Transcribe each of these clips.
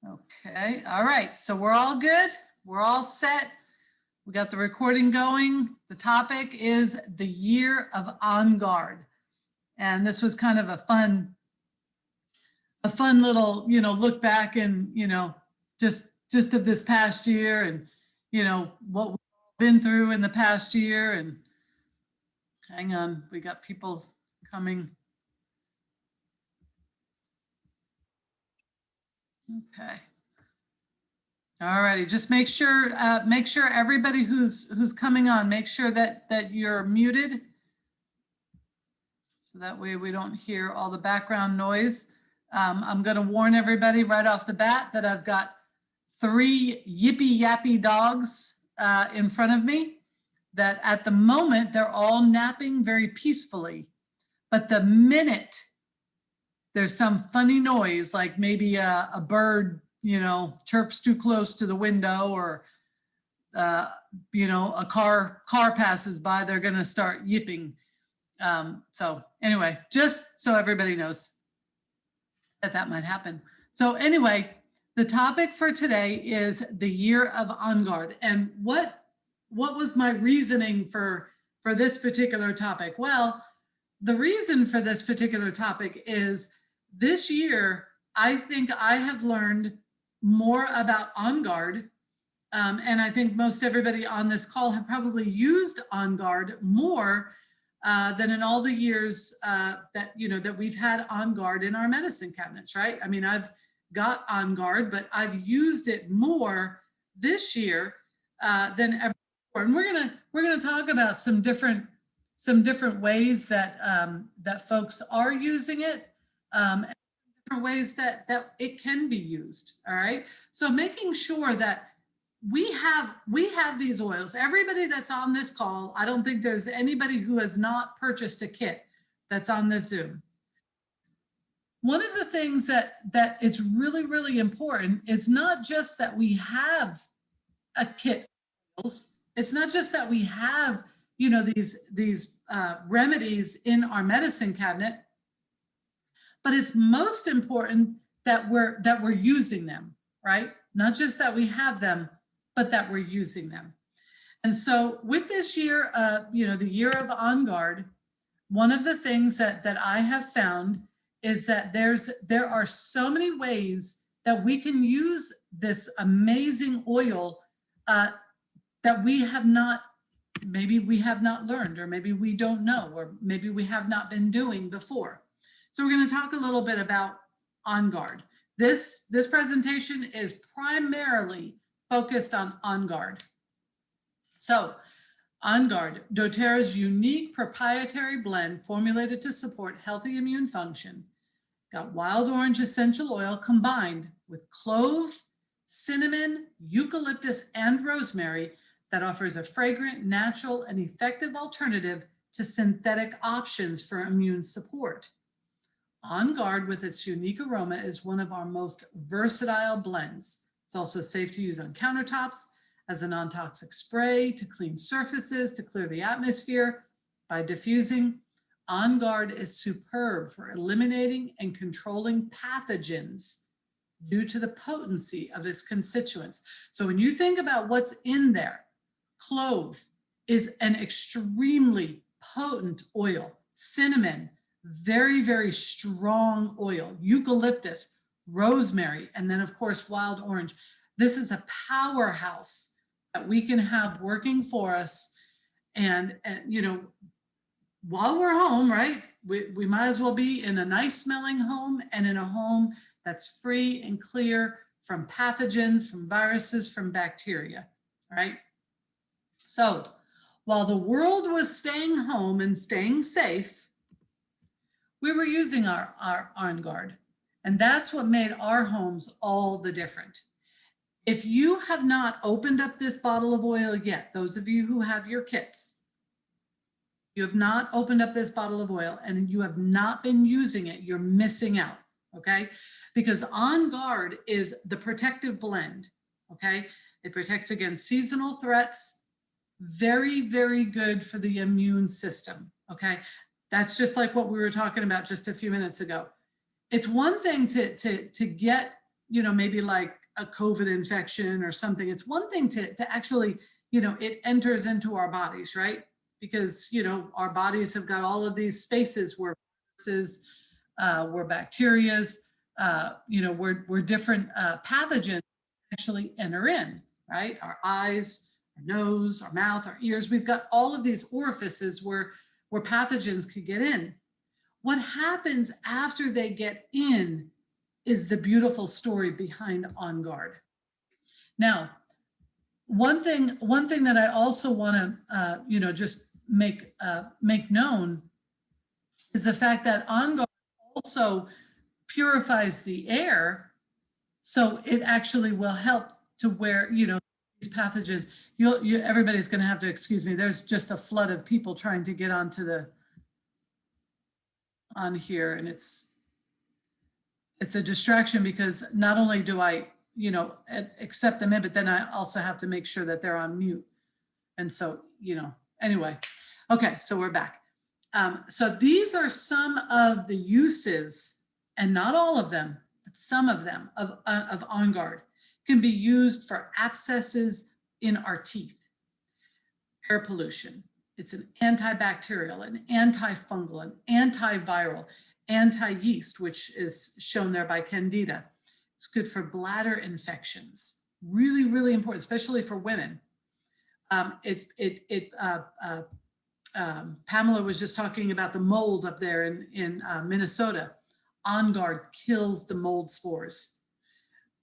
Okay, all right, so we're all good. We're all set. We got the recording going. The topic is the year of On Guard. And this was kind of a fun little, look back and, just of this past year and, what we've been through in the past year. And hang on, we got people coming. Okay. All righty, just make sure everybody who's coming on, make sure that you're muted. So that way we don't hear all the background noise. I'm going to warn everybody right off the bat that I've got 3 yippy yappy dogs in front of me that at the moment they're all napping very peacefully. But the minute there's some funny noise, like maybe a bird, chirps too close to the window, or a car passes by, they're going to start yipping. So anyway, just so everybody knows that might happen. So anyway, the topic for today is the year of On Guard. And what was my reasoning for this particular topic? Well, the reason for this particular topic is this year, I think I have learned more about On Guard. And I think most everybody on this call have probably used On Guard more than in all the years that we've had On Guard in our medicine cabinets, right? I mean, I've got On Guard, but I've used it more this year than ever before. And we're gonna talk about some different ways that folks are using it, and different ways that it can be used. All right. So making sure that we have these oils. Everybody that's on this call, I don't think there's anybody who has not purchased a kit that's on this Zoom. One of the things that it's really, really important is not just that we have a kit. It's not just that we have, these remedies in our medicine cabinet, but it's most important that we're using them, right? Not just that we have them, but that we're using them. And so with this year, the year of On Guard, one of the things that I have found is that there are so many ways that we can use this amazing oil that we have not learned, or maybe we don't know, or maybe we have not been doing before. So we're going to talk a little bit about On Guard. This presentation is primarily focused on Guard. So On Guard, doTERRA's unique proprietary blend formulated to support healthy immune function. Got wild orange essential oil combined with clove, cinnamon, eucalyptus, and rosemary that offers a fragrant, natural, and effective alternative to synthetic options for immune support. On Guard, with its unique aroma, is one of our most versatile blends. It's also safe to use on countertops, as a non-toxic spray, to clean surfaces, to clear the atmosphere by diffusing. On Guard is superb for eliminating and controlling pathogens due to the potency of its constituents. So when you think about what's in there, clove is an extremely potent oil. Cinnamon, very, very strong oil. Eucalyptus, rosemary, and then of course wild orange. This is a powerhouse that we can have working for us. And while we're home, right, we might as well be in a nice smelling home, and in a home that's free and clear from pathogens, from viruses, from bacteria, right? So while the world was staying home and staying safe, we were using our On Guard. And that's what made our homes all the different. If you have not opened up this bottle of oil yet, those of you who have your kits, you have not opened up this bottle of oil and you have not been using it, you're missing out, okay? Because On Guard is the protective blend, okay? It protects against seasonal threats, very, very good for the immune system, okay? That's just like what we were talking about just a few minutes ago. It's one thing to get you know, maybe like a COVID infection or something. It's one thing to actually, you know, it enters into our bodies, right? Because, you know, our bodies have got all of these spaces where viruses, where bacterias, you know, where different pathogens actually enter in, right? Our eyes, our nose, our mouth, our ears. We've got all of these orifices where pathogens could get in. What happens after they get in is the beautiful story behind On Guard. Now, one thing that I also want to, you know, just make known is the fact that On Guard also purifies the air, so it actually will help to where, you know, these pathogens. Everybody's going to have to excuse me. There's just a flood of people trying to get onto on here, and it's a distraction because not only do I, you know, accept them in, but then I also have to make sure that they're on mute. And so, you know, anyway, okay, so we're back. So these are some of the uses, and not all of them, but some of them of On Guard. Can be used for abscesses in our teeth, air pollution. It's an antibacterial, an antifungal, an antiviral, anti-yeast, which is shown there by Candida. It's good for bladder infections. Really, really important, especially for women. Pamela was just talking about the mold up there in Minnesota. On Guard kills the mold spores.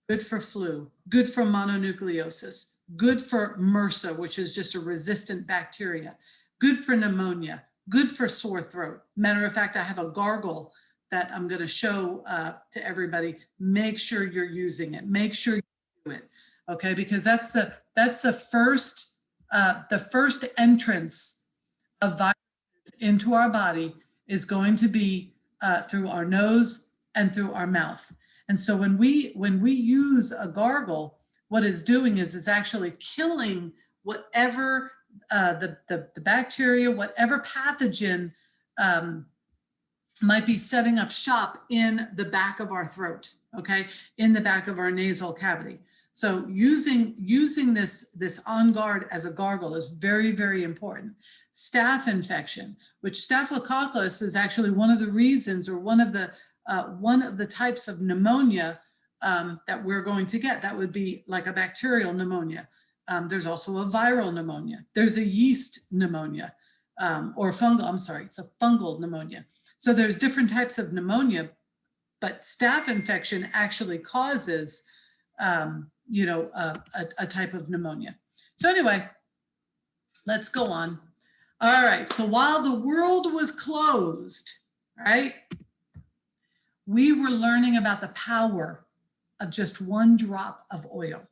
Good for flu, good for mononucleosis, good for MRSA, which is just a resistant bacteria, good for pneumonia, good for sore throat. Matter of fact, I have a gargle that I'm going to show to everybody. Make sure you're using it. Make sure you do it, okay? Because that's the first entrance of viruses into our body is going to be through our nose and through our mouth. And so when we use a gargle, what it's doing is actually killing whatever the bacteria, whatever pathogen might be setting up shop in the back of our throat, okay, in the back of our nasal cavity. So using this On Guard as a gargle is very, very important. Staph infection, which Staphylococcus is actually one of the reasons, or one of the types of pneumonia that we're going to get. That would be like a bacterial pneumonia. There's also a viral pneumonia. There's a yeast pneumonia, or fungal, I'm sorry, it's a fungal pneumonia. So there's different types of pneumonia, but staph infection actually causes, you know, a type of pneumonia. So anyway, let's go on. All right, so while the world was closed, right, we were learning about the power of just one drop of oil.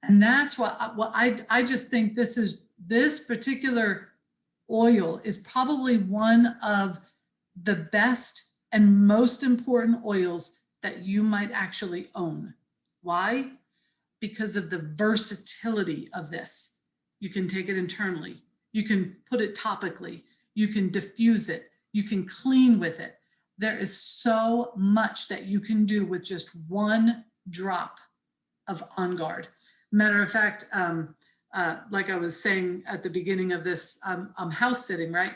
And that's what I just think this particular oil is probably one of the best and most important oils that you might actually own. Why? Because of the versatility of this. You can take it internally. You can put it topically. You can diffuse it. You can clean with it. There is so much that you can do with just one drop of On Guard. Matter of fact, like I was saying at the beginning of this, I'm house sitting, right?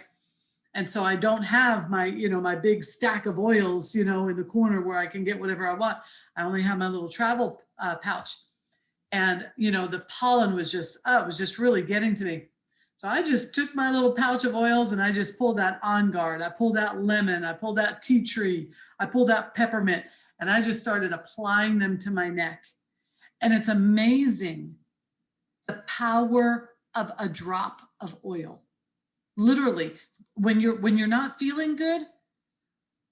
And so I don't have my, you know, my big stack of oils, you know, in the corner where I can get whatever I want. I only have my little travel pouch. And, you know, the pollen was just, it was just really getting to me. So I just took my little pouch of oils and I just pulled out On Guard. I pulled out lemon. I pulled out tea tree. I pulled out peppermint. And I just started applying them to my neck. And it's amazing the power of a drop of oil. Literally, when you're not feeling good,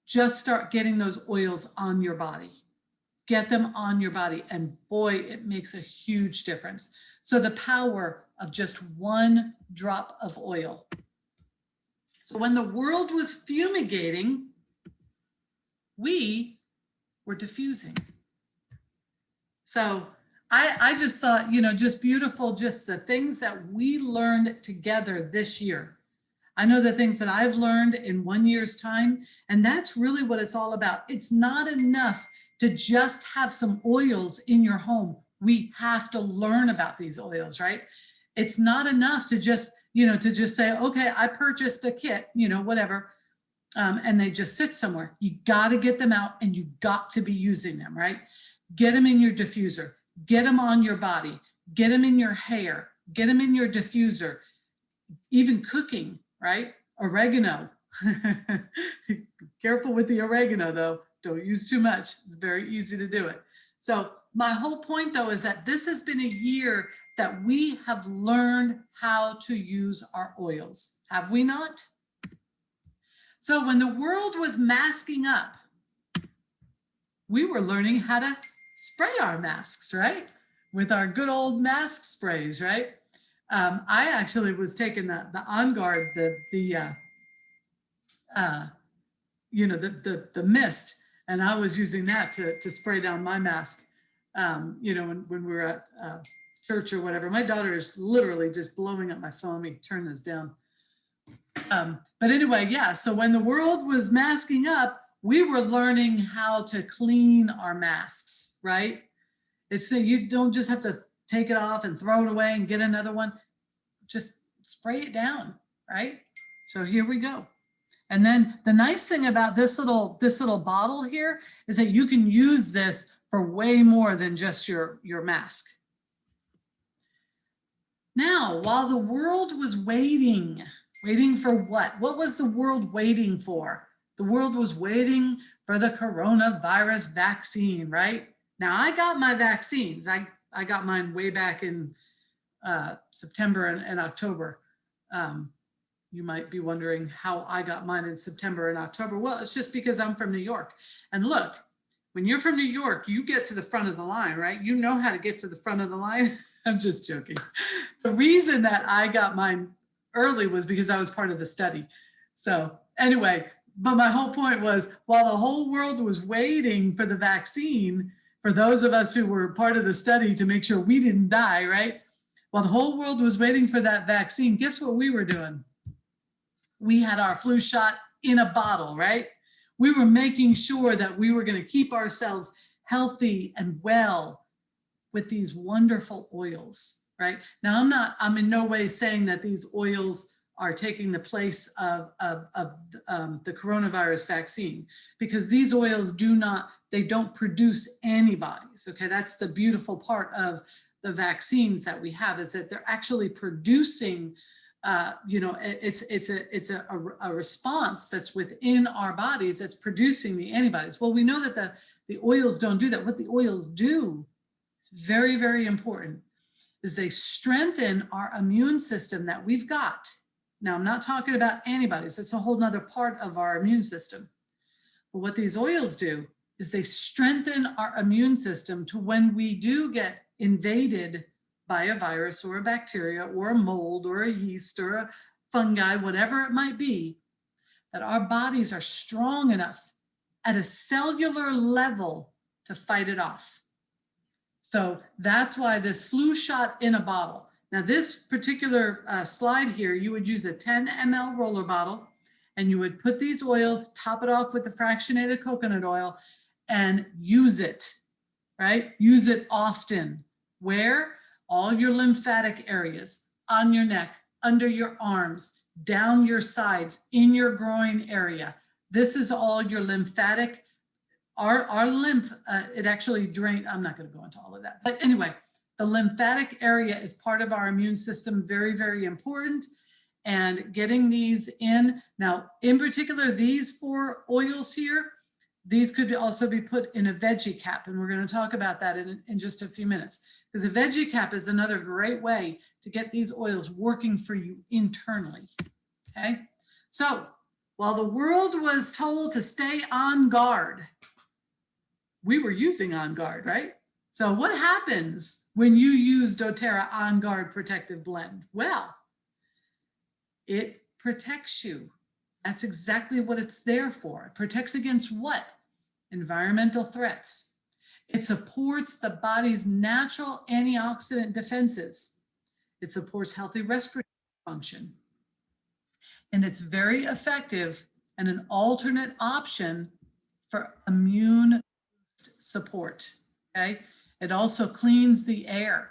just start getting those oils on your body. Get them on your body, and boy, it makes a huge difference. So the power of just one drop of oil. So when the world was fumigating, we were diffusing. So I just thought, you know, just beautiful, just the things that we learned together this year. I know the things that I've learned in 1 year's time, and that's really what it's all about. It's not enough to just have some oils in your home. We have to learn about these oils, right? It's not enough to just, to just say, okay, I purchased a kit, whatever, and they just sit somewhere. You got to get them out and you got to be using them, right? Get them in your diffuser, get them on your body, get them in your hair, get them in your diffuser, even cooking, right? Oregano. Careful with the oregano though. Don't use too much. It's very easy to do it. So my whole point though is that this has been a year that we have learned how to use our oils. Have we not? So when the world was masking up, we were learning how to spray our masks, right? With our good old mask sprays, right? I actually was taking the On Guard, the mist, and I was using that to spray down my mask. When we were at church or whatever. My daughter is literally just blowing up my phone. Let me turn this down. But anyway, yeah. So when the world was masking up, we were learning how to clean our masks, right? It's so you don't just have to take it off and throw it away and get another one. Just spray it down, right? So here we go. And then the nice thing about this little bottle here is that you can use this for way more than just your mask. Now, while the world was waiting for what? What was the world waiting for? The world was waiting for the coronavirus vaccine, right? Now, I got my vaccines. I got mine way back in September and October. You might be wondering how I got mine in September and October. Well, it's just because I'm from New York. And look, when you're from New York, you get to the front of the line, right? You know how to get to the front of the line. I'm just joking. The reason that I got mine early was because I was part of the study. So anyway, but my whole point was, while the whole world was waiting for the vaccine, for those of us who were part of the study to make sure we didn't die, right? While the whole world was waiting for that vaccine, guess what we were doing? We had our flu shot in a bottle, right? We were making sure that we were going to keep ourselves healthy and well with these wonderful oils, right? Now, I'm in no way saying that these oils are taking the place of the coronavirus vaccine, because these oils they don't produce antibodies, okay? That's the beautiful part of the vaccines that we have, is that they're actually producing it's a response that's within our bodies that's producing the antibodies. Well, we know that the oils don't do that. What the oils do, it's very, very important, is they strengthen our immune system that we've got. Now, I'm not talking about antibodies. That's a whole nother part of our immune system. But what these oils do is they strengthen our immune system to when we do get invaded by a virus or a bacteria or a mold or a yeast or a fungi, whatever it might be, that our bodies are strong enough at a cellular level to fight it off. So that's why this flu shot in a bottle. Now, this particular slide here, you would use a 10 ml roller bottle, and you would put these oils, top it off with the fractionated coconut oil, and use it, right? Use it often. Where? All your lymphatic areas, on your neck, under your arms, down your sides, in your groin area. This is all your lymphatic. Our lymph, it actually drains. I'm not going to go into all of that. But anyway, the lymphatic area is part of our immune system, very, very important. And getting these in. Now, in particular, these 4 oils here, these could also be put in a veggie cap. And we're going to talk about that in just a few minutes. Because a veggie cap is another great way to get these oils working for you internally, okay? So while the world was told to stay on guard, we were using On Guard, right? So what happens when you use doTERRA On Guard Protective Blend? Well, it protects you. That's exactly what it's there for. It protects against what? Environmental threats. It supports the body's natural antioxidant defenses. It supports healthy respiratory function. And it's very effective and an alternate option for immune support, okay? It also cleans the air,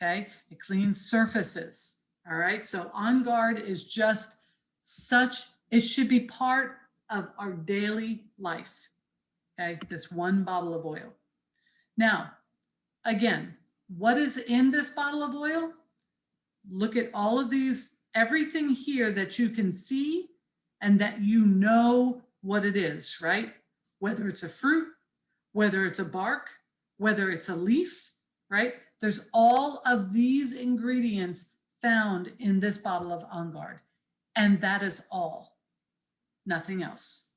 okay? It cleans surfaces, all right? So On Guard is just such, it should be part of our daily life, okay? This one bottle of oil. Now, again, what is in this bottle of oil? Look at all of these, everything here that you can see and that you know what it is, right? Whether it's a fruit, whether it's a bark, whether it's a leaf, right? There's all of these ingredients found in this bottle of On Guard. And that is all, nothing else,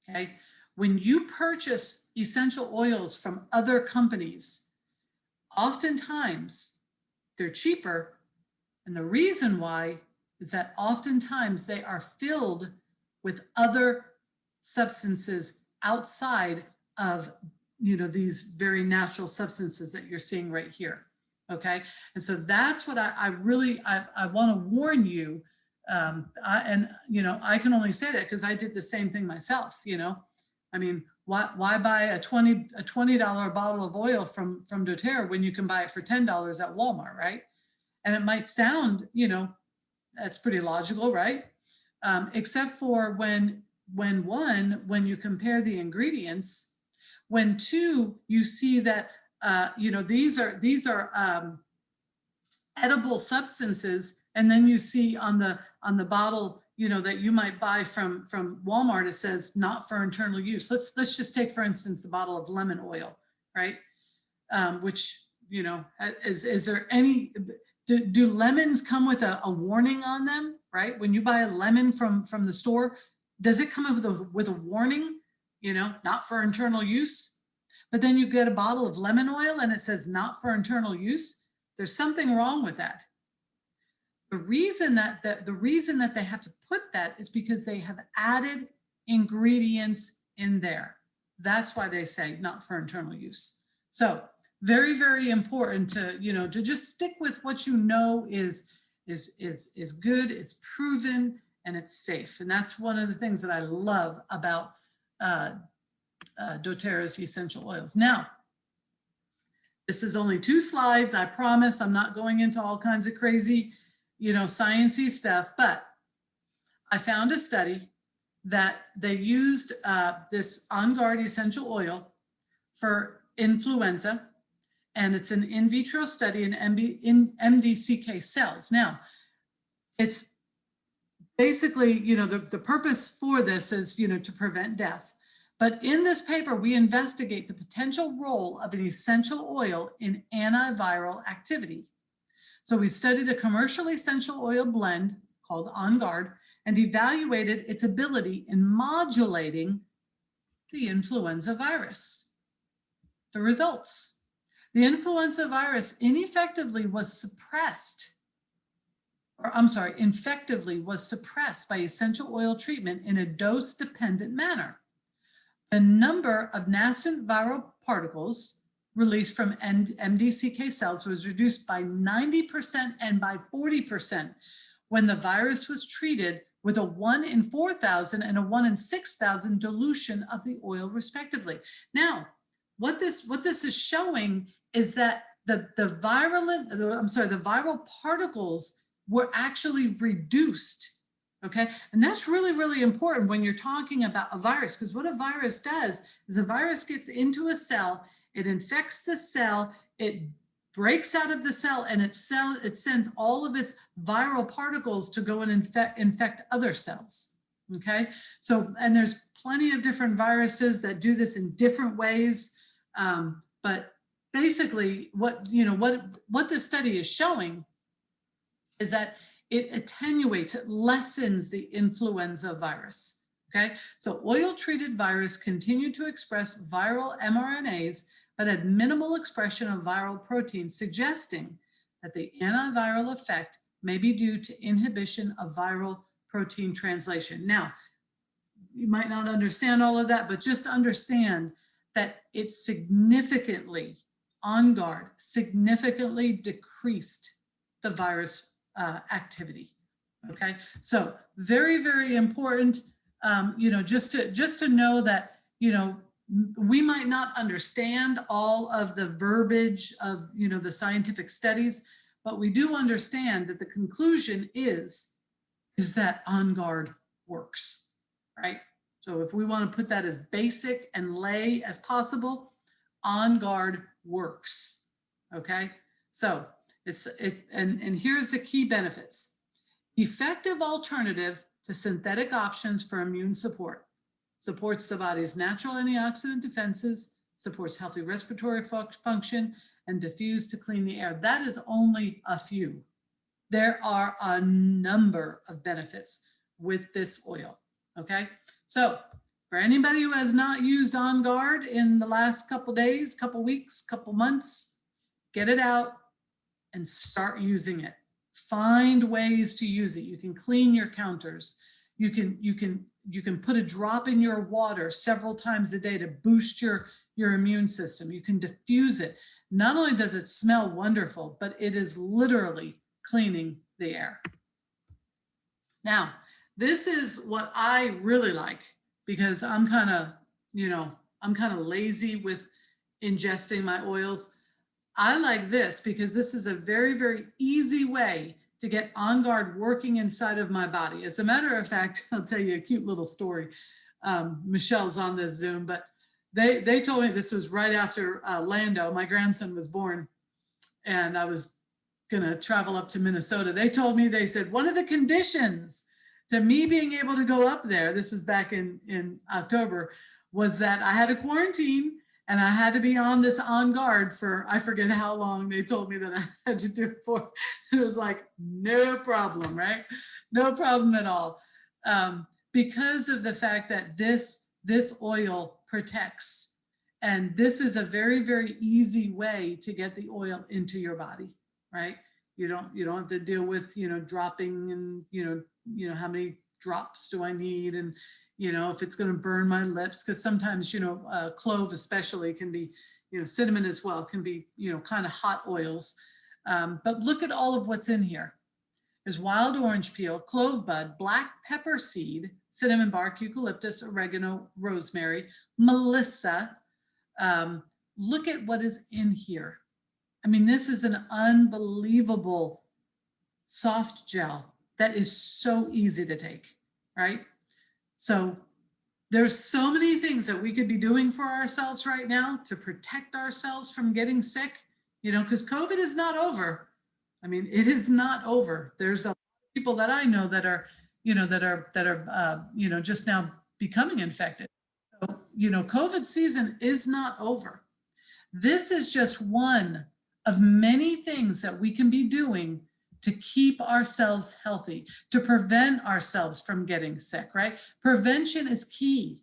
okay? When you purchase essential oils from other companies, oftentimes they're cheaper. And the reason why is that oftentimes they are filled with other substances outside of, you know, these very natural substances that you're seeing right here. Okay. And so that's what I really want to warn you. And, you know, I can only say that because I did the same thing myself, you know. I mean, why buy a $20 bottle of oil from doTERRA when you can buy it for $10 at Walmart, right? And it might sound, you know, that's pretty logical, right? Except for when you compare the ingredients, when two, you see that, you know, these are edible substances, and then you see on the bottle, you know, that you might buy from Walmart, it says not for internal use. Let's just take, for instance, the bottle of lemon oil, right? Which, you know, is there any, do lemons come with a warning on them, right? When you buy a lemon from the store, does it come with a warning, you know, not for internal use? But then you get a bottle of lemon oil and it says not for internal use. There's something wrong with that. The reason that they have to put that is because they have added ingredients in there. That's why they say not for internal use. So very, very important to, you know, to just stick with what you know is good, it's proven, and it's safe. And that's one of the things that I love about doTERRA's essential oils. Now, this is only 2 slides. I promise I'm not going into all kinds of crazy, you know, sciencey stuff, but I found a study that they used this On Guard essential oil for influenza, and it's an in vitro study in MDCK cells. Now, it's basically, you know, the purpose for this is, you know, to prevent death. But in this paper, we investigate the potential role of an essential oil in antiviral activity. So we studied a commercial essential oil blend called On Guard and evaluated its ability in modulating the influenza virus. The results: the influenza virus infectively was suppressed by essential oil treatment in a dose-dependent manner. The number of nascent viral particles released from MDCK cells was reduced by 90% and by 40% when the virus was treated with a 1 in 4,000 and a 1 in 6,000 dilution of the oil, respectively. Now, what this is showing is that the viral particles were actually reduced. Okay, and that's really, really important when you're talking about a virus, because what a virus does is a virus gets into a cell, it infects the cell, it breaks out of the cell, and it sends all of its viral particles to go and infect other cells. Okay, so, and there's plenty of different viruses that do this in different ways, but basically what this study is showing is that it attenuates, it lessens the influenza virus, okay? So oil-treated virus continue to express viral mRNAs, but had minimal expression of viral proteins, suggesting that the antiviral effect may be due to inhibition of viral protein translation. Now, you might not understand all of that, but just understand that it significantly, On Guard, significantly decreased the virus activity. Okay, so very, very important. You know, just to know that, you know, We might not understand all of the verbiage of, the scientific studies, but we do understand that the conclusion is that On Guard works, right? So if we want to put that as basic and lay as possible, On Guard works, okay? So and here's the key benefits. Effective alternative to synthetic options for immune support. Supports the body's natural antioxidant defenses, supports healthy respiratory function, and diffuse to clean the air. That is only a few. There are a number of benefits with this oil, okay? So for anybody who has not used On Guard in the last couple days, couple weeks, couple months, get it out and start using it. Find ways to use it. You can clean your counters. You can put a drop in your water several times a day to boost your immune system. You can diffuse it. Not only does it smell wonderful, but it is literally cleaning the air. Now, this is what I really like, because I'm kind of lazy with ingesting my oils. I like this because this is a very, very easy way to get On Guard working inside of my body. As a matter of fact, I'll tell you a cute little story. Michelle's on this Zoom, but they told me, this was right after Lando, my grandson, was born, and I was gonna travel up to Minnesota. They told me, they said, one of the conditions to me being able to go up there, this was back in October, was that I had to quarantine and I had to be on this On Guard for, I forget how long they told me that I had to do it for. It was like, no problem, right? No problem at all. Because of the fact that this oil protects. And this is a very, very easy way to get the oil into your body, right? You don't have to deal with, dropping and, how many drops do I need? And, if it's going to burn my lips, because sometimes, clove especially can be, cinnamon as well can be, kind of hot oils. But look at all of what's in here. There's wild orange peel, clove bud, black pepper seed, cinnamon bark, eucalyptus, oregano, rosemary, melissa. Look at what is in here. I mean, this is an unbelievable soft gel that is so easy to take, right? So there's so many things that we could be doing for ourselves right now to protect ourselves from getting sick, because COVID is not over. I mean, it is not over. There's a lot of people that I know that are, just now becoming infected. So, COVID season is not over. This is just one of many things that we can be doing to keep ourselves healthy, to prevent ourselves from getting sick, right? Prevention is key,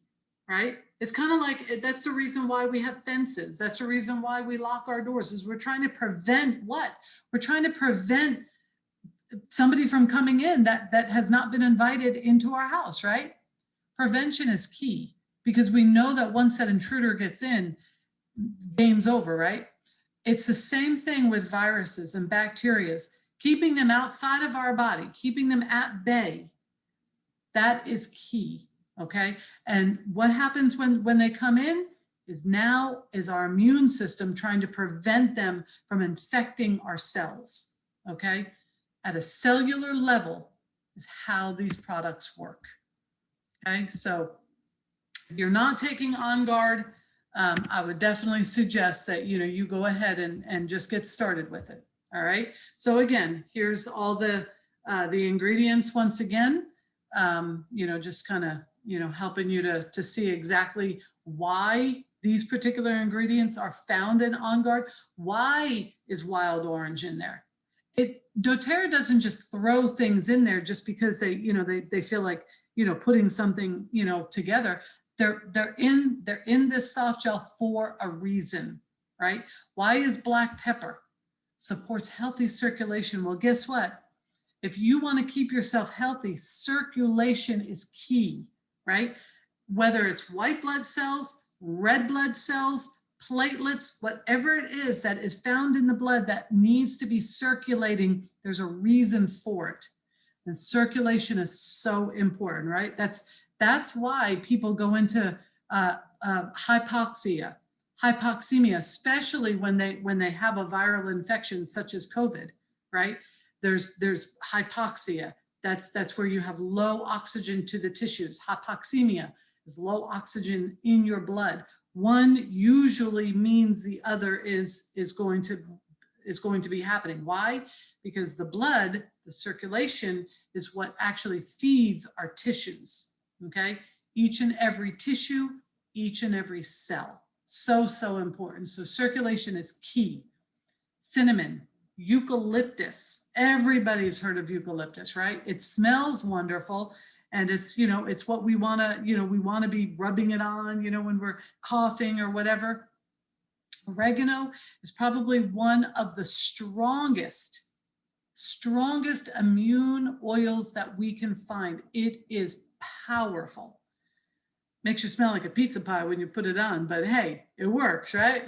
right? It's kind of like, that's the reason why we have fences. That's the reason why we lock our doors, is we're trying to prevent what? We're trying to prevent somebody from coming in that has not been invited into our house, right? Prevention is key, because we know that once that intruder gets in, game's over, right? It's the same thing with viruses and bacteria. Keeping them outside of our body, keeping them at bay, that is key, okay? And what happens when they come in is our immune system trying to prevent them from infecting our cells, okay? At a cellular level is how these products work, okay? So if you're not taking On Guard, I would definitely suggest that, you go ahead and just get started with it. All right. So again, here's all the ingredients once again, just kind of, helping you to see exactly why these particular ingredients are found in On Guard. Why is wild orange in there? doTERRA doesn't just throw things in there just because they feel like, putting something, together. They're in this soft gel for a reason, right? Why is black pepper? Supports healthy circulation. Well, guess what? If you want to keep yourself healthy, circulation is key, right? Whether it's white blood cells, red blood cells, platelets, whatever it is that is found in the blood that needs to be circulating, there's a reason for it. And circulation is so important, right? That's why people go into hypoxemia, especially when they have a viral infection such as COVID, right? There's hypoxia. That's where you have low oxygen to the tissues. Hypoxemia is low oxygen in your blood. One usually means the other is going to be happening. Why? Because the blood, the circulation, is what actually feeds our tissues. Okay, each and every tissue, each and every cell. So important. So circulation is key. Cinnamon, eucalyptus. Everybody's heard of eucalyptus, right? It smells wonderful. And it's, you know, it's what we want to, you know, we want to be rubbing it on, you know, when we're coughing or whatever. Oregano is probably one of the strongest immune oils that we can find. It is powerful. Makes you smell like a pizza pie when you put it on, but hey, it works, right?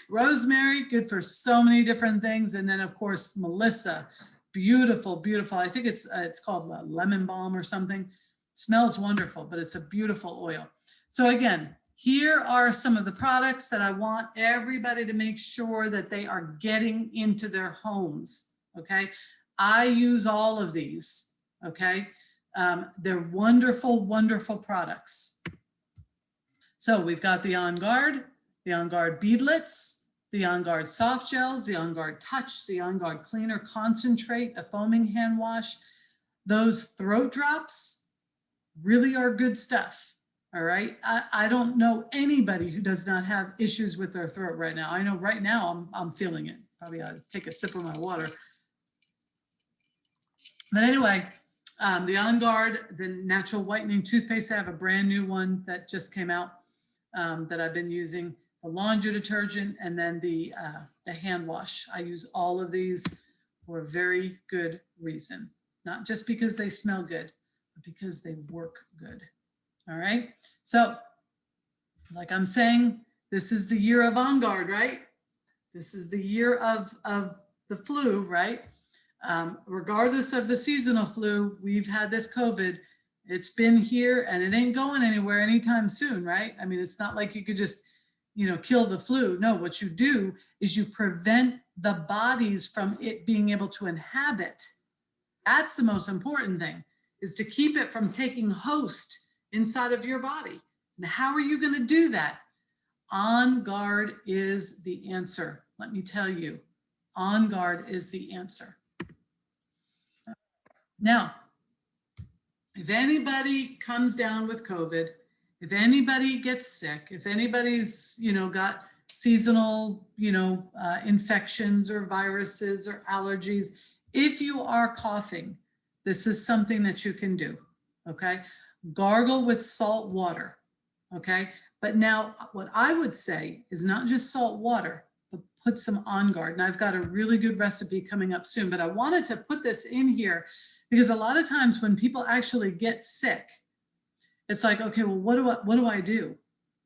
Rosemary, good for so many different things. And then of course, Melissa, beautiful. I think it's called lemon balm or something. It smells wonderful, but it's a beautiful oil. So again, here are some of the products that I want everybody to make sure that they are getting into their homes, okay? I use all of these, okay? They're wonderful, wonderful products. So we've got the On Guard beadlets, the On Guard soft gels, the On Guard touch, the On Guard cleaner concentrate, the foaming hand wash. Those throat drops really are good stuff. All right. I don't know anybody who does not have issues with their throat right now. I know right now I'm feeling it. Probably ought to take a sip of my water. But anyway, the On Guard, the natural whitening toothpaste, I have a brand new one that just came out that I've been using, the laundry detergent, and then the hand wash. I use all of these for a very good reason. Not just because they smell good, but because they work good. All right. So like I'm saying, this is the year of On Guard, right? This is the year of the flu, right? Regardless of the seasonal flu, we've had this COVID. It's been here and it ain't going anywhere anytime soon, right? I mean, it's not like you could just, you know, kill the flu. No, what you do is you prevent the bodies from it being able to inhabit. That's the most important thing, is to keep it from taking host inside of your body. And how are you going to do that? On Guard is the answer. Let me tell you, On Guard is the answer. Now, if anybody comes down with COVID, if anybody gets sick, if anybody's, you know, got seasonal, you know, infections or viruses or allergies, if you are coughing, this is something that you can do, okay? Gargle with salt water, okay? But now what I would say is not just salt water, but put some On Guard. And I've got a really good recipe coming up soon, but I wanted to put this in here because a lot of times when people actually get sick, it's like, okay, well, what do I do,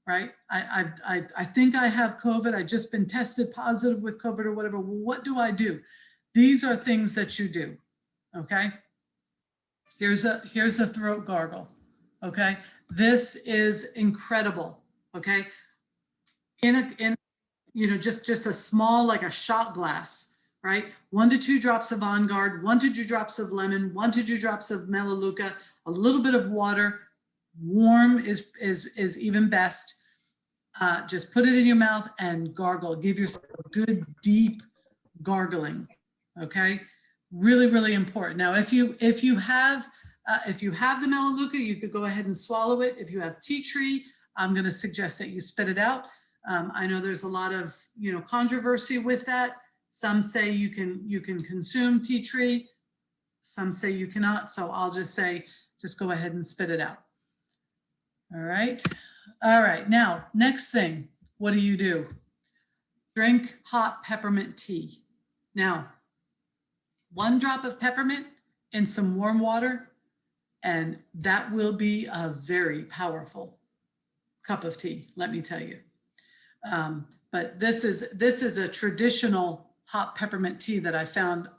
right? I think I have COVID. I just been tested positive with COVID or whatever. Well, what do I do? These are things that you do, okay? Here's a throat gargle, okay? This is incredible, okay? In you know, just a small, like a shot glass, right? 1 to 2 drops of On Guard, 1 to 2 drops of lemon, 1 to 2 drops of Melaleuca, a little bit of water. Warm is even best. Just put it in your mouth and gargle. Give yourself a good deep gargling. Okay, really, really important. Now, if you have the Melaleuca, you could go ahead and swallow it. If you have tea tree, I'm going to suggest that you spit it out. I know there's a lot of, you know, controversy with that. Some say you can consume tea tree. Some say you cannot. So I'll just say, just go ahead and spit it out. All right. All right. Now, next thing, what do? Drink hot peppermint tea. Now, 1 drop of peppermint in some warm water, and that will be a very powerful cup of tea, let me tell you. But this is a traditional hot peppermint tea that I found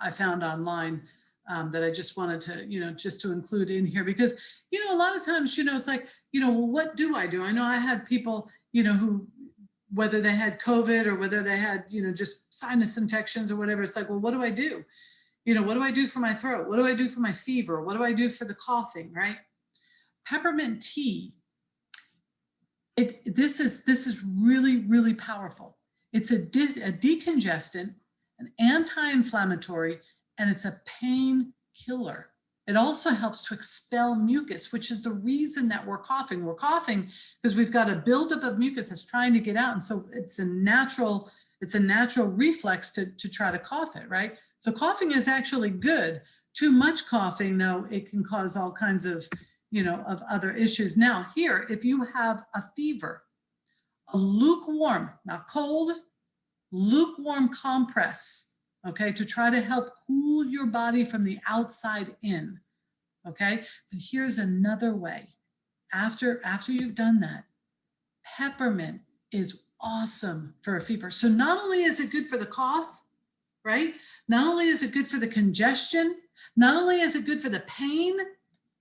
online that I just wanted to, just to include in here because, a lot of times, it's like, well, what do? I know I had people, who, whether they had COVID or whether they had, just sinus infections or whatever, it's like, well, what do I do? What do I do for my throat? What do I do for my fever? What do I do for the coughing, right? Peppermint tea, this is really, really powerful. It's a decongestant, an anti-inflammatory, and it's a pain killer. It also helps to expel mucus, which is the reason that we're coughing. We're coughing because we've got a buildup of mucus that's trying to get out. And so it's a natural reflex to try to cough it, right? So coughing is actually good. Too much coughing, though, it can cause all kinds of, of other issues. Now here, if you have a fever, a lukewarm, not cold, lukewarm compress, okay, to try to help cool your body from the outside in, okay? But here's another way. After you've done that, peppermint is awesome for a fever. So not only is it good for the cough, right? Not only is it good for the congestion, not only is it good for the pain,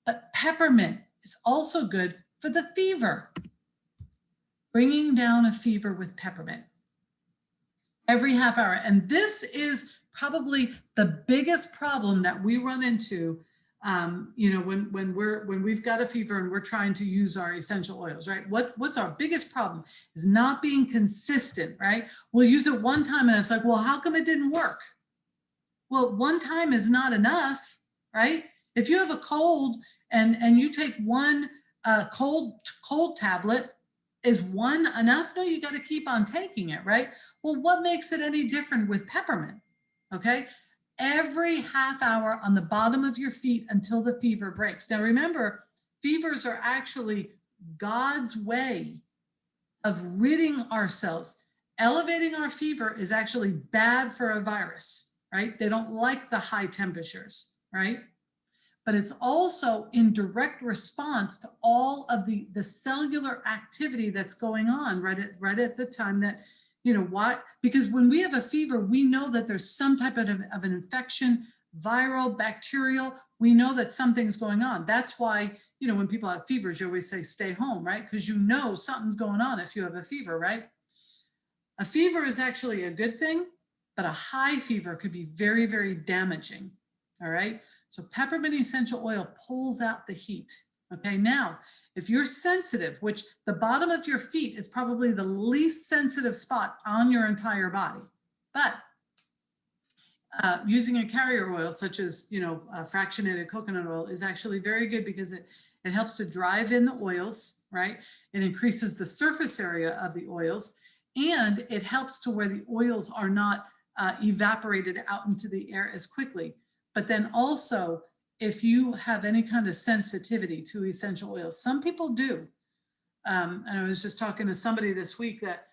but peppermint is also good for the fever. Bringing down a fever with peppermint every half hour. And this is probably the biggest problem that we run into, when we've got a fever and we're trying to use our essential oils, right? What's our biggest problem is not being consistent, right? We'll use it one time and it's like, well, how come it didn't work? Well, one time is not enough, right? If you have a cold and you take one cold tablet, is one enough? No, you got to keep on taking it, right? Well, what makes it any different with peppermint? Okay, every half hour on the bottom of your feet until the fever breaks. Now remember, fevers are actually God's way of ridding ourselves. Elevating our fever is actually bad for a virus, right? They don't like the high temperatures, right? But it's also in direct response to all of the cellular activity that's going on right at the time that, why? Because when we have a fever, we know that there's some type of an infection, viral, bacterial. We know that something's going on. That's why, when people have fevers, you always say, stay home, right? Because something's going on if you have a fever, right? A fever is actually a good thing, but a high fever could be very, very damaging, all right? So peppermint essential oil pulls out the heat. Okay, now, if you're sensitive, which the bottom of your feet is probably the least sensitive spot on your entire body, but using a carrier oil such as, fractionated coconut oil is actually very good because it helps to drive in the oils, right? It increases the surface area of the oils, and it helps to where the oils are not evaporated out into the air as quickly. But then also, if you have any kind of sensitivity to essential oils, some people do. And I was just talking to somebody this week that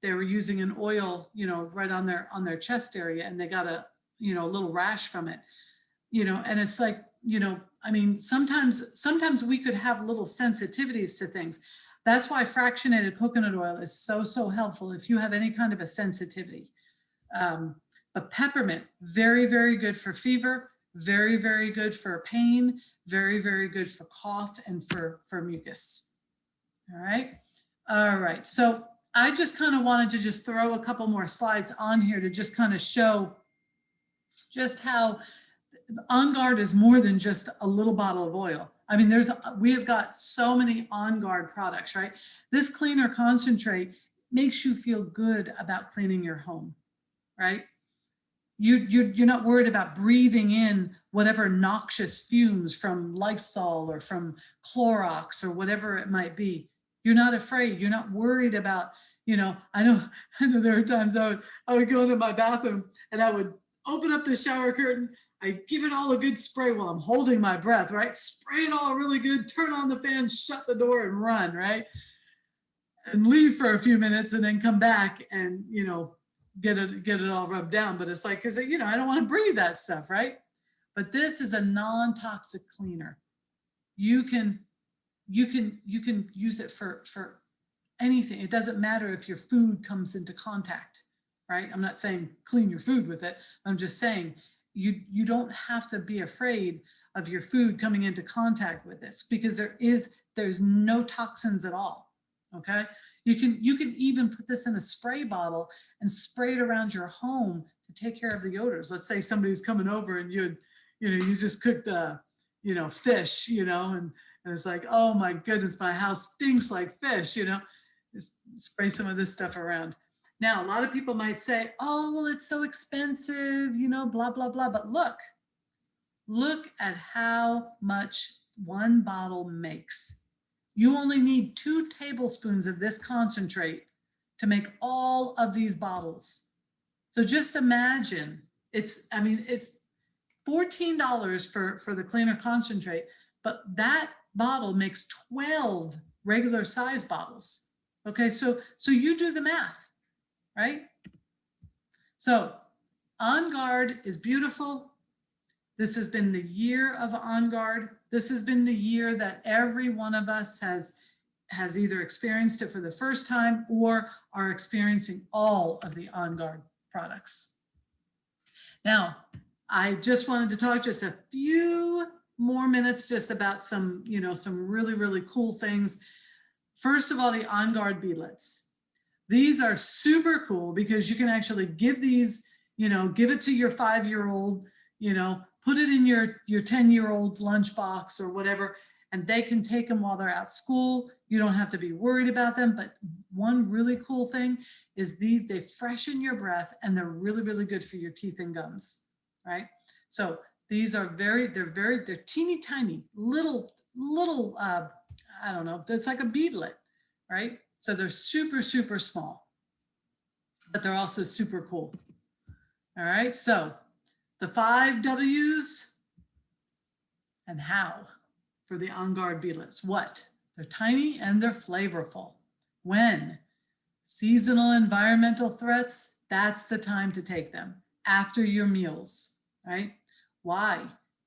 they were using an oil, right on their chest area, and they got a little rash from it, and it's like, I mean, sometimes we could have little sensitivities to things. That's why fractionated coconut oil is so helpful if you have any kind of a sensitivity. But peppermint, very, very good for fever, very, very good for pain, very, very good for cough and for mucus. All right. So I just kind of wanted to just throw a couple more slides on here to just kind of show just how On Guard is more than just a little bottle of oil. I mean, we have got so many On Guard products, right? This cleaner concentrate makes you feel good about cleaning your home, right? You're not worried about breathing in whatever noxious fumes from Lysol or from Clorox or whatever it might be. You're not afraid. You're not worried about, I know there are times I would go into my bathroom and I would open up the shower curtain. I give it all a good spray while I'm holding my breath, right? Spray it all really good, turn on the fan, shut the door and run, right? And leave for a few minutes and then come back and, get it all rubbed down. But it's like, because, I don't want to breathe that stuff, right? But this is a non-toxic cleaner. You can use it for anything. It doesn't matter if your food comes into contact, right? I'm not saying clean your food with it. I'm just saying you don't have to be afraid of your food coming into contact with this, because there's no toxins at all. Okay, you can even put this in a spray bottle and spray it around your home to take care of the odors. Let's say somebody's coming over and you just cooked fish, and it's like, oh my goodness, my house stinks like fish, just spray some of this stuff around. Now, a lot of people might say, oh, well, it's so expensive, blah, blah, blah. But look at how much one bottle makes. You only need 2 tablespoons of this concentrate to make all of these bottles. So just imagine, it's $14 for the cleaner concentrate, but that bottle makes 12 regular size bottles. Okay, so you do the math, right? So On Guard is beautiful. This has been the year of On Guard. This has been the year that every one of us has either experienced it for the first time or are experiencing all of the On Guard products. Now, I just wanted to talk just a few more minutes just about some really, really cool things. First of all, the On Guard beadlets. These are super cool because you can actually give these, give it to your 5-year-old, put it in your 10-year-old's lunchbox or whatever, and they can take them while they're at school. You don't have to be worried about them. But one really cool thing is they freshen your breath, and they're really, really good for your teeth and gums, right? So these are they're teeny tiny, little, I don't know, it's like a beadlet, right? So they're super, super small, but they're also super cool. All right, so the 5 W's and how for the On Guard beadlets. What? They're tiny and they're flavorful. When? Seasonal environmental threats, that's the time to take them. After your meals, right? Why?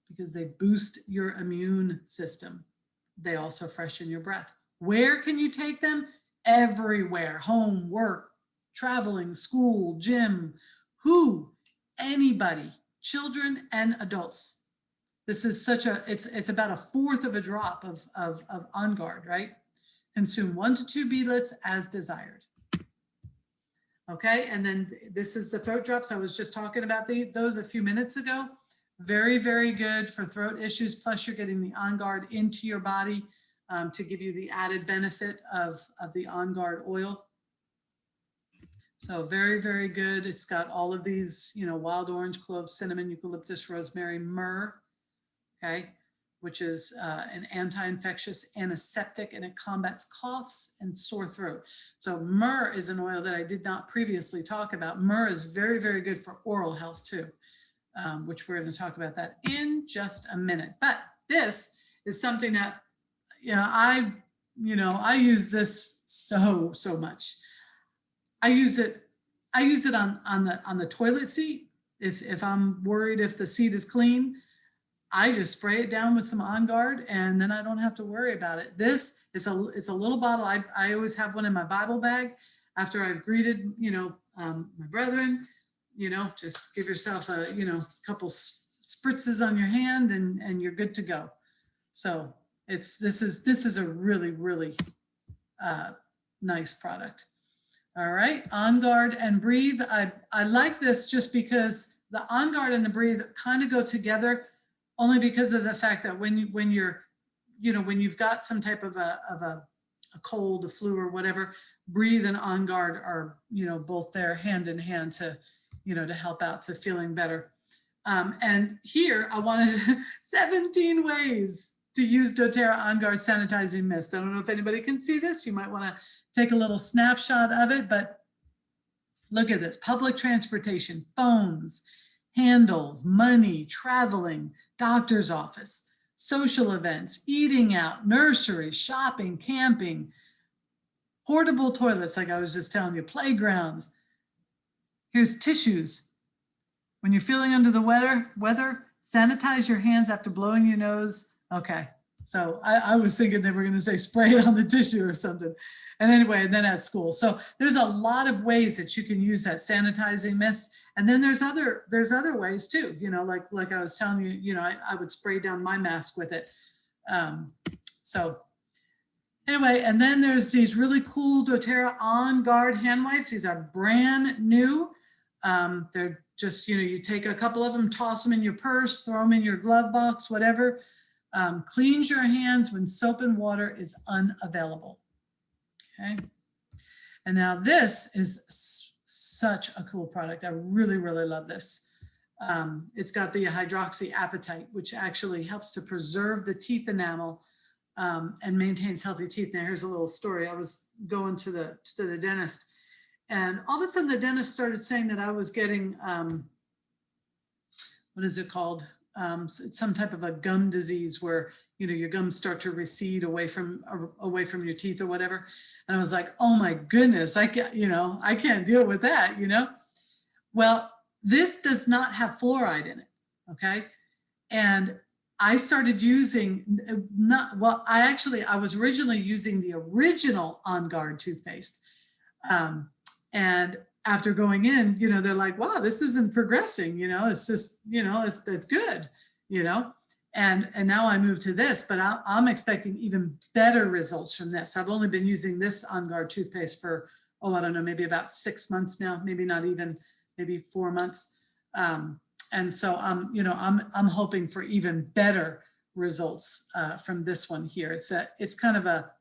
Because they boost your immune system. They also freshen your breath. Where can you take them? Everywhere. Home, work, traveling, school, gym. Who? Anybody. Children and adults. This is it's about 1/4 of a drop of On Guard, right? Consume 1 to 2 beadlets as desired. Okay, and then this is the throat drops. I was just talking about those a few minutes ago. Very, very good for throat issues. Plus you're getting the On Guard into your body to give you the added benefit of the On Guard oil. So very, very good. It's got all of these, wild orange, cloves, cinnamon, eucalyptus, rosemary, myrrh, okay, which is an anti-infectious antiseptic, and it combats coughs and sore throat. So myrrh is an oil that I did not previously talk about. Myrrh is very, very good for oral health too, which we're going to talk about that in just a minute. But this is something that, I use this so much. I use it on the toilet seat. If I'm worried if the seat is clean, I just spray it down with some On Guard, and then I don't have to worry about it. This is it's a little bottle. I always have one in my Bible bag after I've greeted, my brethren. Just give yourself a, couple spritzes on your hand, and you're good to go. So this is a really, really nice product. All right, On Guard and Breathe. I like this just because the On Guard and the Breathe kind of go together, only because of the fact that when you've got some type of a cold, a flu or whatever, Breathe and On Guard are, both there hand in hand to, to help out to feeling better. And here I wanted 17 ways to use doTERRA On Guard sanitizing mist. I don't know if anybody can see this. You might want to take a little snapshot of it, but look at this: public transportation, phones, handles, money, traveling, doctor's office, social events, eating out, nursery, shopping, camping, portable toilets, like I was just telling you, playgrounds. Here's tissues. When you're feeling under the weather, sanitize your hands after blowing your nose. Okay, So I was thinking they were going to say spray it on the tissue or something. And anyway, and then at school. So there's a lot of ways that you can use that sanitizing mist. And then there's other ways too, you know, like I was telling you, you know, I would spray down my mask with it. So anyway, and then there's these really cool doTERRA On Guard hand wipes. These are brand new. They're just, you know, you take a couple of them, toss them in your purse, throw them in your glove box, whatever. Cleans your hands when soap and water is unavailable. Okay. And now this is such a cool product. I really, really love this. It's got the hydroxyapatite, which actually helps to preserve the teeth enamel and maintains healthy teeth. Now here's a little story. I was going to the dentist, and all of a sudden the dentist started saying that I was getting, what is it called? It's some type of a gum disease where, you know, your gums start to recede away from your teeth or whatever. And I was like, oh my goodness, I can't deal with that, you know? Well, this does not have fluoride in it, okay? And I started using, I was originally using the original On Guard toothpaste. And after going in, you know, they're like, wow, this isn't progressing, you know, it's just, you know, it's good, you know? And now I moved to this, but I'm expecting even better results from this. I've only been using this On Guard toothpaste for, oh, I don't know, maybe about 6 months now, maybe not even, maybe 4 months. And so you know, I'm hoping for even better results from this one here. It's kind of a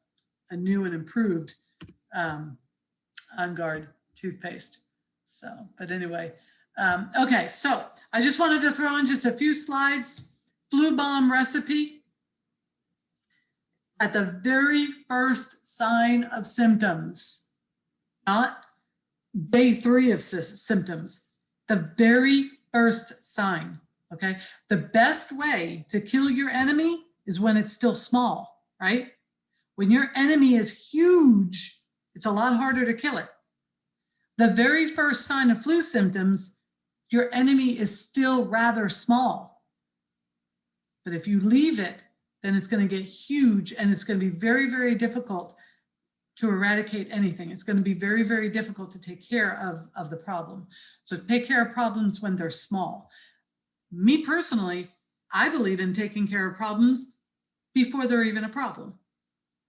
new and improved On Guard toothpaste. So, but anyway, okay, so I just wanted to throw in just a few slides. Flu bomb recipe. At the very first sign of symptoms, not day 3 of symptoms, the very first sign, okay? The best way to kill your enemy is when it's still small, right? When your enemy is huge, it's a lot harder to kill it. The very first sign of flu symptoms, your enemy is still rather small. But if you leave it, then it's going to get huge, and it's going to be very, very difficult to eradicate anything. It's going to be very, very difficult to take care of the problem. So take care of problems when they're small. Me personally, I believe in taking care of problems before they're even a problem,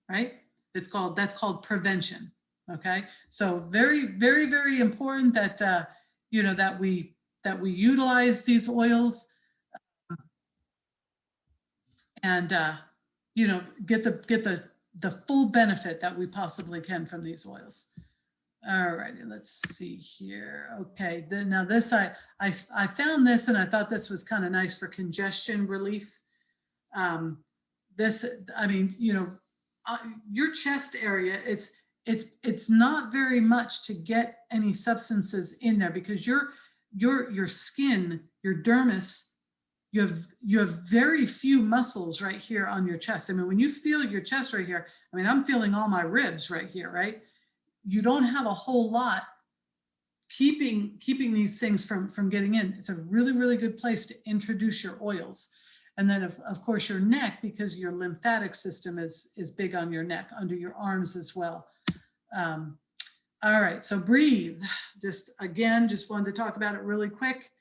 right? That's called prevention. Okay. So very, very, very important that, you know, that we utilize these oils and, you know, get the full benefit that we possibly can from these oils. All righty, let's see here. Okay, now this, I found this and I thought this was kind of nice for congestion relief. This, I mean, you know, your chest area, it's not very much to get any substances in there because your skin, your dermis, you have very few muscles right here on your chest. I mean, when you feel your chest right here, I mean, I'm feeling all my ribs right here, right? You don't have a whole lot keeping these things from getting in. It's a really, really good place to introduce your oils. And then of course your neck, because your lymphatic system is big on your neck, under your arms as well. All right, so breathe. Just wanted to talk about it really quick.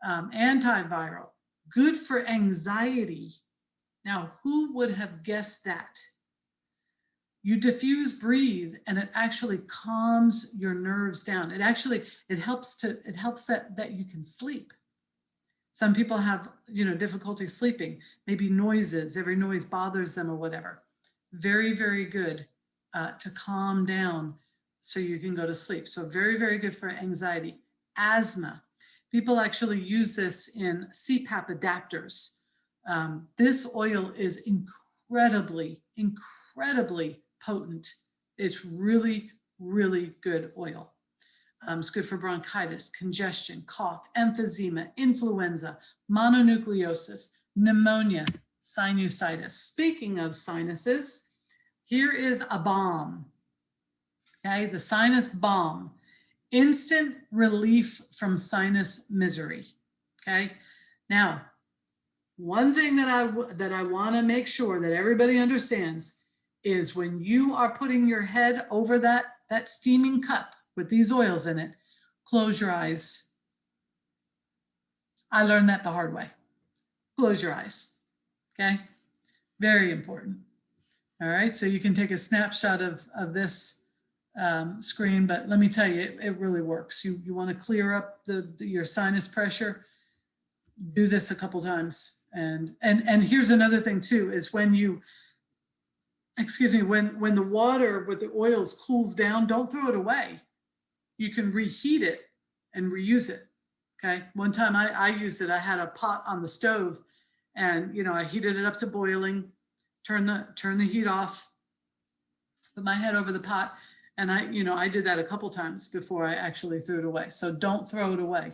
Antiviral, good for anxiety. Now, who would have guessed that? You diffuse breathe and it actually calms your nerves down. It helps that you can sleep. Some people have, you know, difficulty sleeping, maybe noises, every noise bothers them or whatever. Very, very good to calm down so you can go to sleep. So very, very good for anxiety. Asthma. People actually use this in CPAP adapters. This oil is incredibly potent. It's really, really good oil. It's good for bronchitis, congestion, cough, emphysema, influenza, mononucleosis, pneumonia, sinusitis. Speaking of sinuses, here is a balm. Okay, the sinus balm. Instant relief from sinus misery. Okay, now One thing that I want to make sure that everybody understands is when you are putting your head over that steaming cup with these oils in it, close your eyes. I learned that the hard way. Close your eyes. Okay? Very important. All right, so you can take a snapshot of this screen, but let me tell you, it really works. You want to clear up your sinus pressure. Do this a couple times. And here's another thing too, is when you, excuse me, when the water with the oils cools down, don't throw it away. You can reheat it and reuse it. Okay. One time I used it. I had a pot on the stove, and I heated it up to boiling, turn the heat off, put my head over the pot, and I did that a couple times before I actually threw it away. So don't throw it away,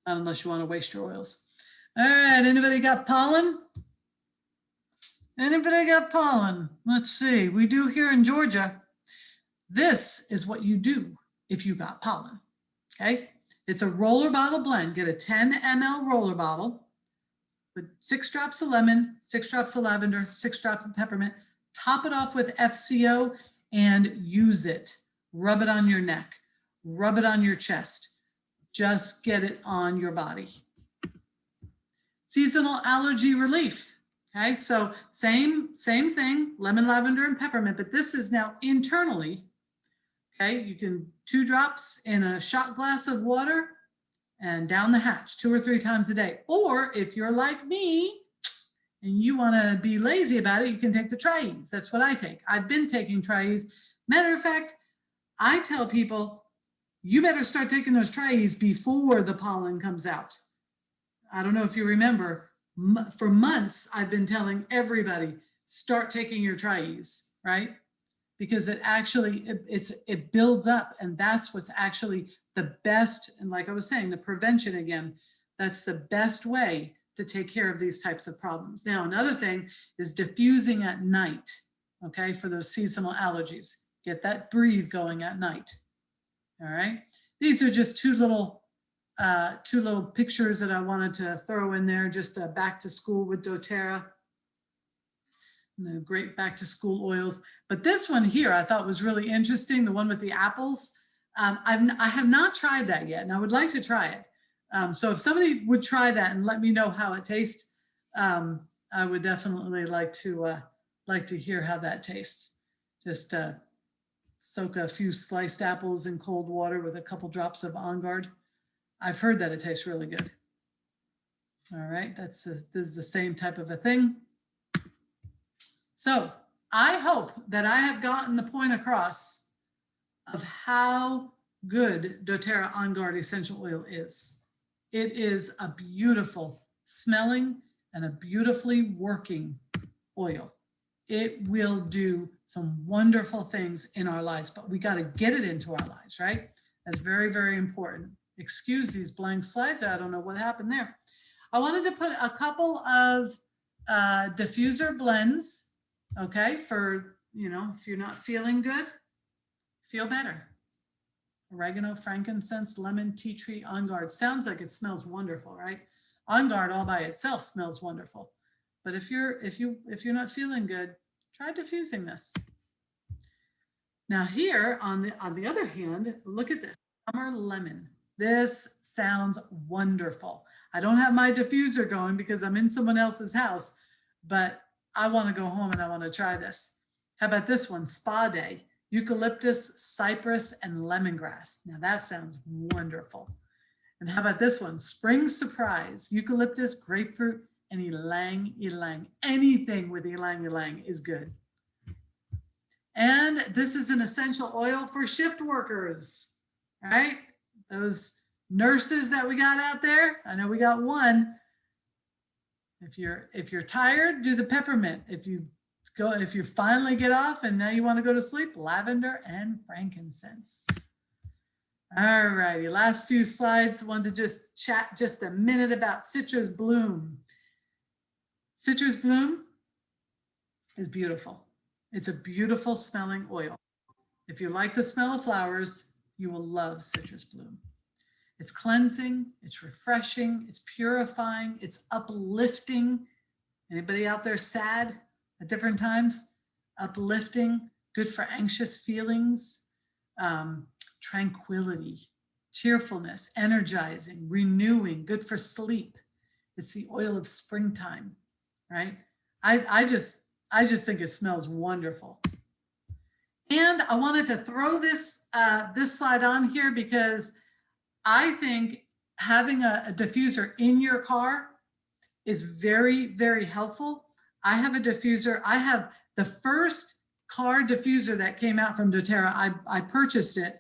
not unless you want to waste your oils. All right, anybody got pollen? Anybody got pollen? Let's see, we do here in Georgia. This is what you do if you got pollen, okay? It's a roller bottle blend. Get a 10 ml roller bottle, put 6 drops of lemon, 6 drops of lavender, 6 drops of peppermint, top it off with FCO and use it. Rub it on your neck, rub it on your chest. Just get it on your body. Seasonal allergy relief. Okay, so same thing, lemon, lavender, and peppermint, but this is now internally. Okay, you can 2 drops in a shot glass of water and down the hatch 2 or 3 times a day. Or if you're like me and you want to be lazy about it, you can take the Tri-Ease. That's what I take. I've been taking Tri-Ease. Matter of fact, I tell people, you better start taking those Tri-Ease before the pollen comes out. I don't know if you remember, for months, I've been telling everybody, start taking your Tri-Ease, right? Because it actually, it builds up, and that's what's actually the best. And like I was saying, the prevention again, that's the best way to take care of these types of problems. Now, another thing is diffusing at night, okay, for those seasonal allergies. Get that breathe going at night, all right? These are just two little pictures that I wanted to throw in there, just back to school with doTERRA. The great back to school oils. But this one here I thought was really interesting, the one with the apples. I have not tried that yet, and I would like to try it. So if somebody would try that and let me know how it tastes, I would definitely like to hear how that tastes. Just soak a few sliced apples in cold water with a couple drops of On Guard. I've heard that it tastes really good. All right, this is the same type of a thing. So I hope that I have gotten the point across of how good doTERRA On Guard Essential Oil is. It is a beautiful smelling and a beautifully working oil. It will do some wonderful things in our lives, but we got to get it into our lives, right? That's very, very important. Excuse these blank slides. I don't know what happened there. I wanted to put a couple of diffuser blends. Okay, for, if you're not feeling good, feel better. Oregano, frankincense, lemon, tea tree, On Guard. Sounds like it smells wonderful, right? On Guard all by itself smells wonderful. But if you're not feeling good, try diffusing this. Now here on the other hand, look at this, summer lemon. This sounds wonderful. I don't have my diffuser going because I'm in someone else's house, but I want to go home and I want to try this. How about this one? Spa Day, eucalyptus, cypress, and lemongrass. Now that sounds wonderful. And how about this one? Spring Surprise, eucalyptus, grapefruit, and ylang ylang. Anything with ylang ylang is good. And this is an essential oil for shift workers, right? Those nurses that we got out there. I know we got one. If you're tired, do the peppermint. If you finally get off and now you want to go to sleep, lavender and frankincense. All righty, last few slides. I wanted to just chat just a minute about citrus bloom. Citrus bloom is beautiful. It's a beautiful smelling oil. If you like the smell of flowers, you will love citrus bloom. It's cleansing, it's refreshing, it's purifying, it's uplifting. Anybody out there sad at different times? Uplifting, good for anxious feelings, tranquility, cheerfulness, energizing, renewing, good for sleep. It's the oil of springtime, right? I just think it smells wonderful. And I wanted to throw this slide on here because I think having a diffuser in your car is very, very helpful. I have a diffuser. I have the first car diffuser that came out from doTERRA. I purchased it,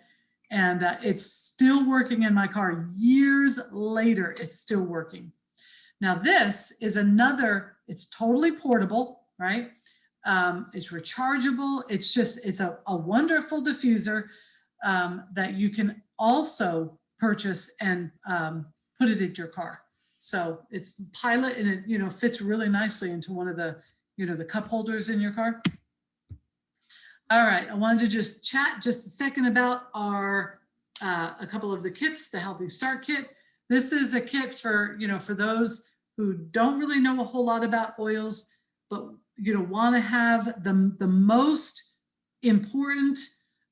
and it's still working in my car. Years later, it's still working. Now this is another, it's totally portable, right? It's rechargeable. It's a wonderful diffuser that you can also purchase and put it in your car. So it's Pilot, and it, you know, fits really nicely into one of the, you know, the cup holders in your car. All right, I wanted to just chat just a second about our a couple of the kits, the Healthy Start Kit. This is a kit for, you know, for those who don't really know a whole lot about oils, but, you know, want to have the most important,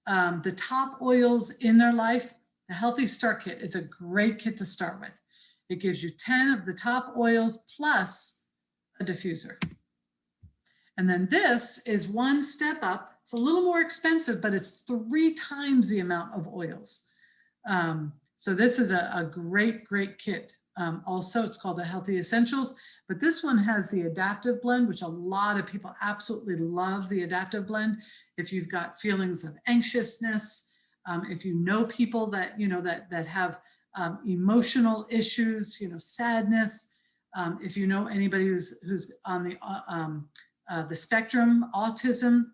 the top oils in their life. The Healthy Start Kit is a great kit to start with. It gives you 10 of the top oils plus a diffuser. And then this is one step up. It's a little more expensive, but it's 3 times the amount of oils. So this is a great, great kit. Also, it's called the Healthy Essentials, but this one has the adaptive blend, which a lot of people absolutely love the adaptive blend. If you've got feelings of anxiousness, if you know people that, you know, that have emotional issues, you know, sadness, if you know anybody who's on the spectrum, autism,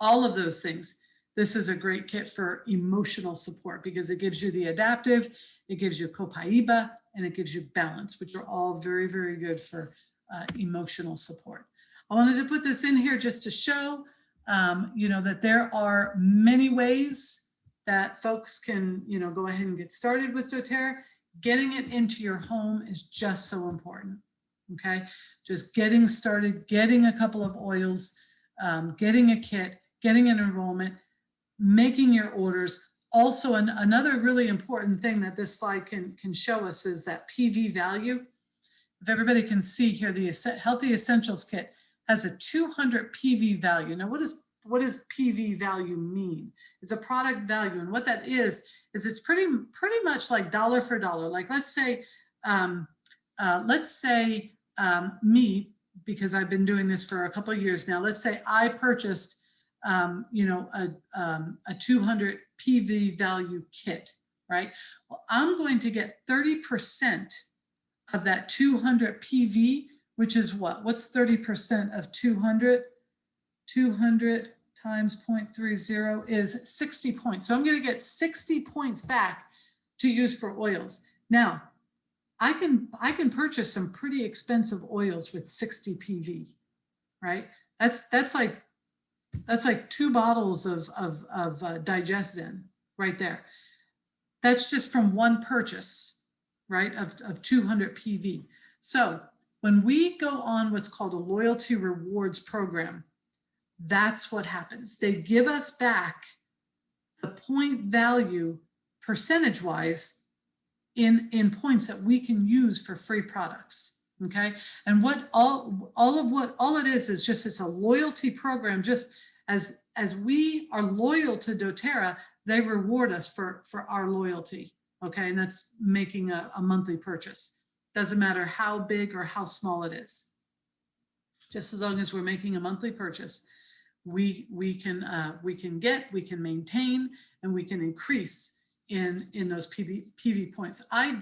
all of those things. This is a great kit for emotional support because it gives you the adaptive, it gives you copaiba, and it gives you balance, which are all very, very good for emotional support. I wanted to put this in here just to show, you know, that there are many ways that folks can, you know, go ahead and get started with doTERRA. Getting it into your home is just so important, okay? Just getting started, getting a couple of oils, getting a kit, getting an enrollment, making your orders. Also, another really important thing that this slide can show us is that PV value. If everybody can see here, the Healthy Essentials Kit has a 200 PV value. Now, what does PV value mean? It's a product value, and what that is it's pretty much like dollar for dollar. Like let's say me, because I've been doing this for a couple of years now. Let's say I purchased you know, a 200 PV value kit, right? Well, I'm going to get 30% of that 200 PV, which is what? What's 30% of 200? 200 times 0.30 is 60 points. So I'm going to get 60 points back to use for oils. Now, I can purchase some pretty expensive oils with 60 PV, right? That's like 2 bottles of Digest Zen right there. That's just from one purchase, right, of 200 PV. So when we go on what's called a loyalty rewards program, that's what happens. They give us back the point value percentage-wise in points that we can use for free products. Okay, and what all it is just it's a loyalty program. Just as we are loyal to doTERRA, they reward us for our loyalty. Okay, and that's making a monthly purchase. Doesn't matter how big or how small it is. Just as long as we're making a monthly purchase, we can maintain, and we can increase in those PV points. I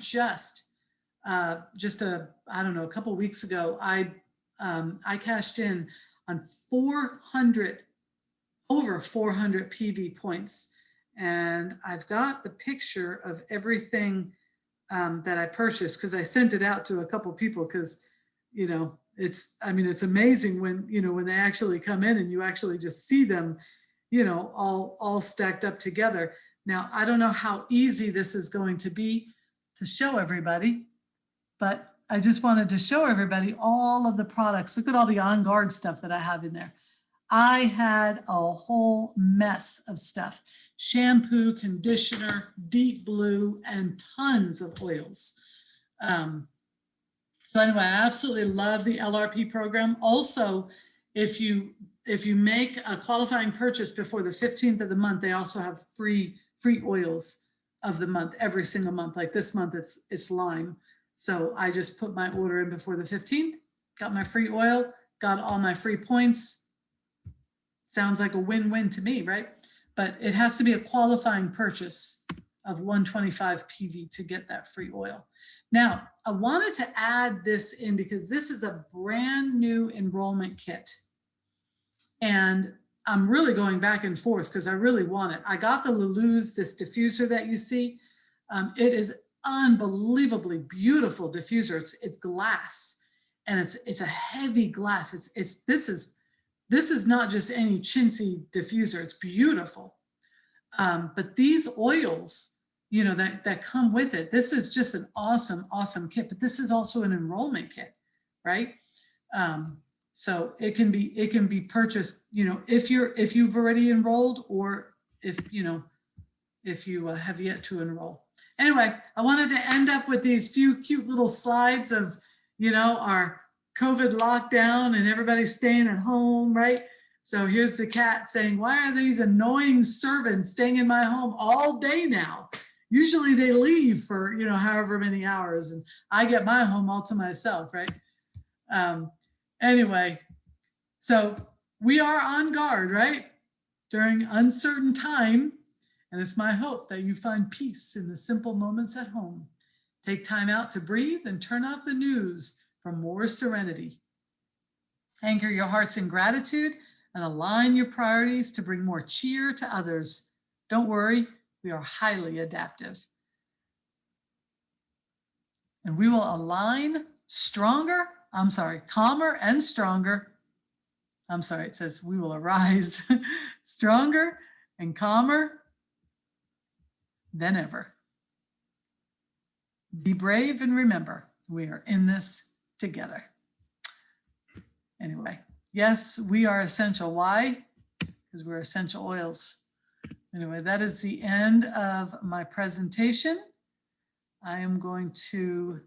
I don't know, a couple of weeks ago, I cashed in on over 400 PV points, and I've got the picture of everything that I purchased, because I sent it out to a couple of people, because, you know, it's amazing when they actually come in and you actually just see them, you know, all stacked up together. Now, I don't know how easy this is going to be to show everybody, but I just wanted to show everybody all of the products. Look at all the On Guard stuff that I have in there. I had a whole mess of stuff. Shampoo, conditioner, deep blue, and tons of oils. So anyway, I absolutely love the LRP program. Also, if you make a qualifying purchase before the 15th of the month, they also have free oils of the month every single month. Like this month, it's lime. So I just put my order in before the 15th, got my free oil, got all my free points. Sounds like a win-win to me, right? But it has to be a qualifying purchase of 125 PV to get that free oil. Now, I wanted to add this in because this is a brand new enrollment kit. And I'm really going back and forth because I really want it. I got the Lulu's, this diffuser that you see. It is unbelievably beautiful diffuser. It's glass, and it's a heavy glass. This is not just any chintzy diffuser. It's beautiful. But these oils, you know, that come with it, this is just an awesome kit. But this is also an enrollment kit, right? So it can be purchased, you know, if you've already enrolled, or if you have yet to enroll. Anyway, I wanted to end up with these few cute little slides of, you know, our COVID lockdown and everybody staying at home, right? So here's the cat saying, why are these annoying servants staying in my home all day now? Usually they leave for, you know, however many hours, and I get my home all to myself, right? Anyway, so we are on guard, right? During uncertain time. And it's my hope that you find peace in the simple moments at home. Take time out to breathe and turn off the news for more serenity. Anchor your hearts in gratitude and align your priorities to bring more cheer to others. Don't worry, we are highly adaptive. And we will align calmer and stronger. It says we will arise stronger and calmer than ever. Be brave and remember, we are in this together. Anyway, yes, we are essential. Why? Because we're essential oils. Anyway, that is the end of my presentation. I am going to